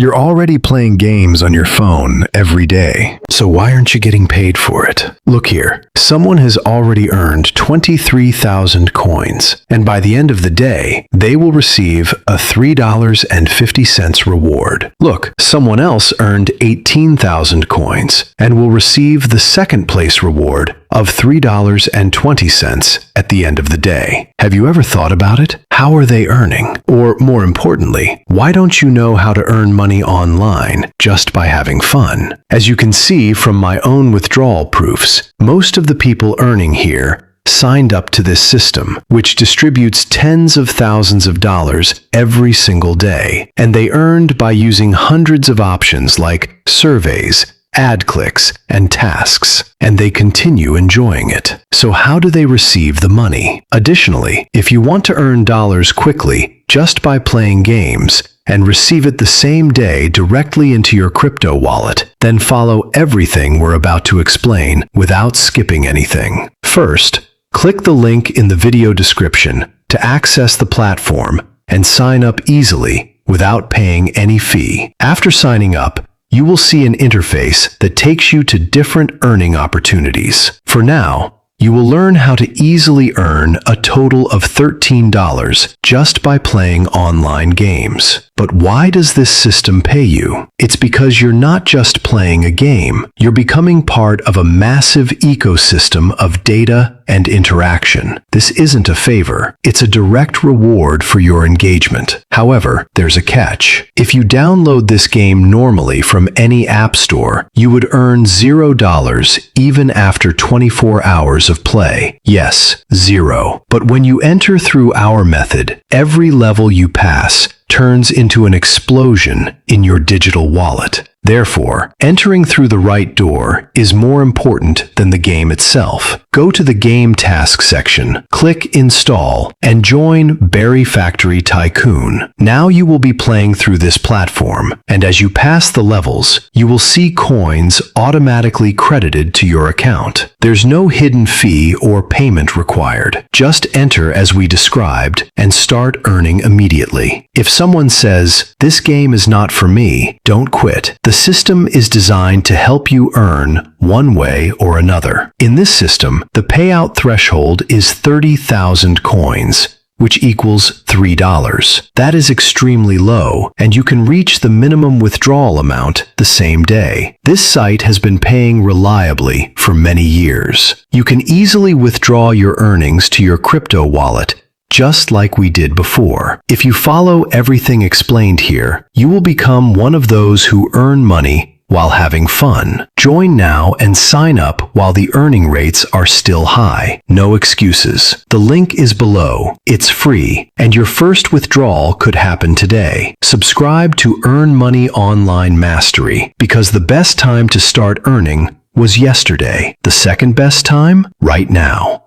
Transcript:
You're already playing games on your phone every day, so why aren't you getting paid for it? Look here, someone has already earned 23,000 coins, and by the end of the day, they will receive a $3.50 reward. Look, someone else earned 18,000 coins and will receive the second place reward of $3.20 at the end of the day. Have you ever thought about it? How are they earning? Or more importantly, why don't you know how to earn money online just by having fun? As you can see from my own withdrawal proofs, most of the people earning here signed up to this system, which distributes tens of thousands of dollars every single day, and they earned by using hundreds of options like surveys, ad clicks, and tasks, and they continue enjoying it. So how do they receive the money? Additionally, if you want to earn dollars quickly just by playing games and receive it the same day directly into your crypto wallet, then follow everything we're about to explain without skipping anything. First, click the link in the video description to access the platform and sign up easily without paying any fee. After signing up, you will see an interface that takes you to different earning opportunities. For now, you will learn how to easily earn a total of $13 just by playing online games. But why does this system pay you? It's because you're not just playing a game. You're becoming part of a massive ecosystem of data and interaction. This isn't a favor. It's a direct reward for your engagement. However, there's a catch. If you download this game normally from any app store, you would earn $0 even after 24 hours of play. Yes, 0. But when you enter through our method, every level you pass turns into an explosion in your digital wallet. Therefore, entering through the right door is more important than the game itself. Go to the Game Task section, click Install, and join Berry Factory Tycoon. Now you will be playing through this platform, and as you pass the levels, you will see coins automatically credited to your account. There's no hidden fee or payment required. Just enter as we described and start earning immediately. If someone says, "This game is not for me," don't quit. The system is designed to help you earn one way or another. In this system, the payout threshold is 30,000 coins, which equals $3. That is extremely low, and you can reach the minimum withdrawal amount the same day. This site has been paying reliably for many years. You can easily withdraw your earnings to your crypto wallet, just like we did before. If you follow everything explained here, you will become one of those who earn money while having fun. Join now and sign up while the earning rates are still high. No excuses. The link is below. It's free, and your first withdrawal could happen today. Subscribe to Earn Money Online Mastery, because the best time to start earning was yesterday. The second best time? Right now.